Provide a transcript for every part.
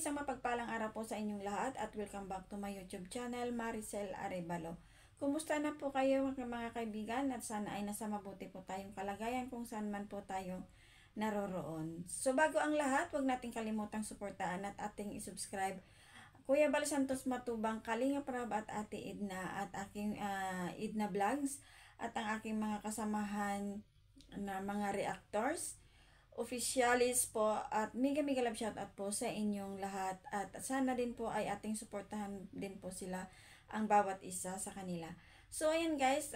isang mapagpalang araw po sa inyong lahat at welcome back to my YouTube channel, Maricel Arevalo. Kumusta na po kayo mga kaibigan at sana ay nasa mabuti po tayong kalagayan kung saan man po tayo naroroon. So bago ang lahat, huwag nating kalimutang suportaan at ating isubscribe Kuya Bal Santos Matubang, Kalinga Prab at Ate Edna at aking Edna Vlogs at ang aking mga kasamahan na mga reactors, officialis po at mega love shoutout po sa inyong lahat at sana din po ay ating suportahan din po sila ang bawat isa sa kanila. So ayan guys,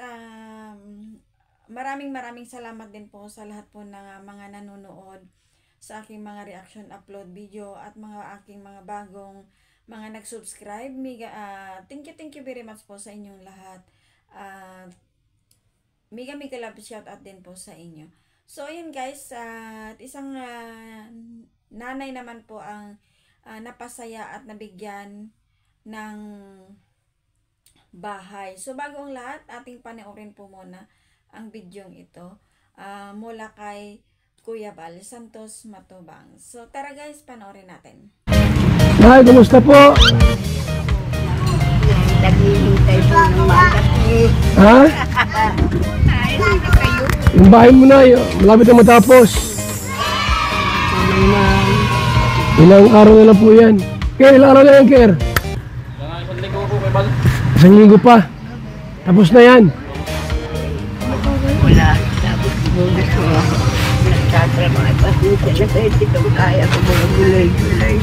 maraming salamat din po sa lahat po ng mga nanonood sa aking mga reaction upload video at mga aking mga bagong mga nag-subscribe. Thank you very much po sa inyong lahat. Mega love shoutout din po sa inyo. So ayun guys, isang nanay naman po ang napasaya at nabigyan ng bahay. So bago ang lahat, ating panoorin po muna ang bidyong ito mula kay Kuya Bal Santos Matubang. So tara guys, panoorin natin. Nay, kumusta po? Naghihintay po ng magabi. Ha? Ay, hindi kayo. Yung bahay mo na, malapit na matapos. Ilang araw na lang po yan. Ker, ilang araw na yan, Ker? Isang linggo po kay Bal. Isang linggo pa. Tapos na yan. Wala. Tapos mo gusto ako. Nagtatrabaho. Pasensya na kayo. Dito kaya ko mga gulay-gulay.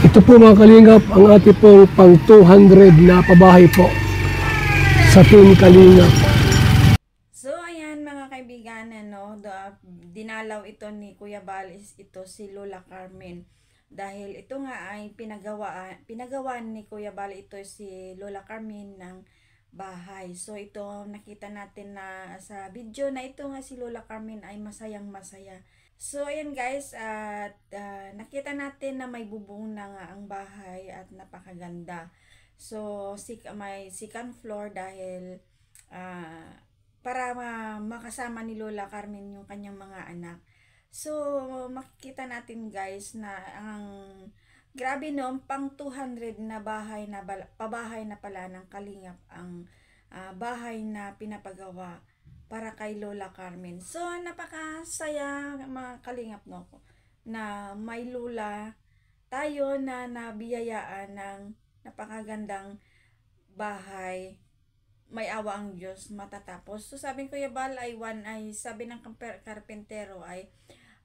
Ito po mga kalingap, ang ating pong pang 200 na pabahay po sa Team Kalingap. So ayan mga kaibigan, dinalaw ito ni Kuya Bal ito si Lola Carmen. Dahil ito nga ay pinagawaan ni Kuya Bal ito si Lola Carmen ng bahay. So ito nakita natin na sa video na ito nga si Lola Carmen ay masayang masaya. So ayan guys, at nakita natin na may bubong na nga ang bahay at napakaganda. So may second floor dahil para makasama ni Lola Carmen yung kanyang mga anak. So makikita natin guys na ang grabe no, pang 200 na bahay na pabahay na pala ng Kalingap ang bahay na pinapagawa para kay Lola Carmen. So napakasaya mga Kalingap no, na may Lola tayo na nabiyayaan ng napakagandang bahay. May awa ang Diyos matatapos. So sabi ko Kuya Bal ay sabi ng karpentero ay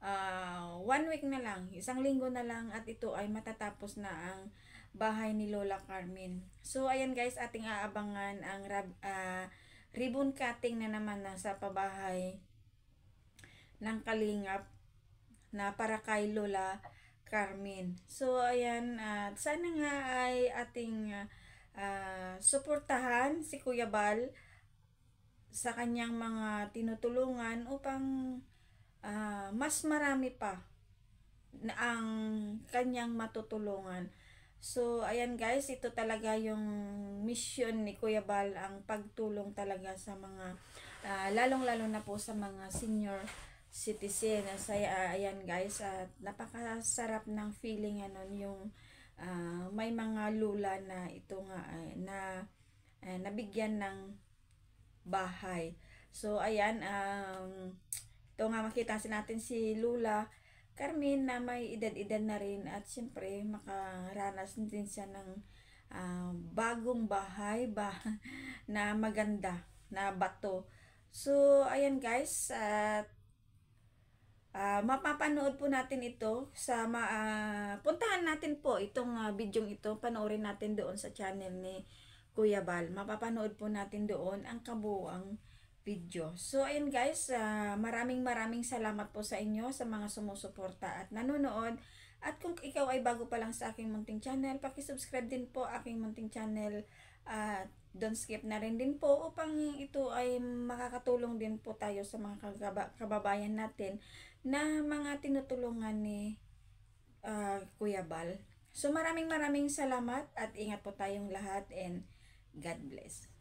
1 week na lang, isang linggo na lang at ito ay matatapos na ang bahay ni Lola Carmen. So ayan guys, ating aabangan ang ribbon cutting na naman sa pabahay ng Kalingap na para kay Lola Carmen. So ayan, sana nga ay ating suportahan si Kuya Bal sa kanyang mga tinutulungan upang mas marami pa na ang kanyang matutulungan. So ayan guys, ito talaga yung mission ni Kuya Bal, ang pagtulong talaga sa mga lalong-lalo na po sa mga senior citizen. Ayan guys, at napakasarap ng feeling yung may mga lula na ito nga na nabigyan ng bahay. So ayan, ito nga makita natin si Lola Carmen na may edad-edad na rin at siyempre makaranas din siya ng bagong bahay na maganda na bato. So ayan guys, at mapapanood po natin ito sa puntahan natin po itong bidyong ito, panoorin natin doon sa channel ni Kuya Bal. Mapapanood po natin doon ang kabuuang video. So ayun guys, maraming salamat po sa inyo sa mga sumusuporta at nanonood. At kung ikaw ay bago pa lang sa aking munting channel, paki-subscribe din po aking munting channel at don't skip na rin din po upang ito ay makakatulong din po tayo sa mga kababayan natin na mga tinutulungan ni Kuya Bal. So maraming salamat at ingat po tayong lahat and God bless.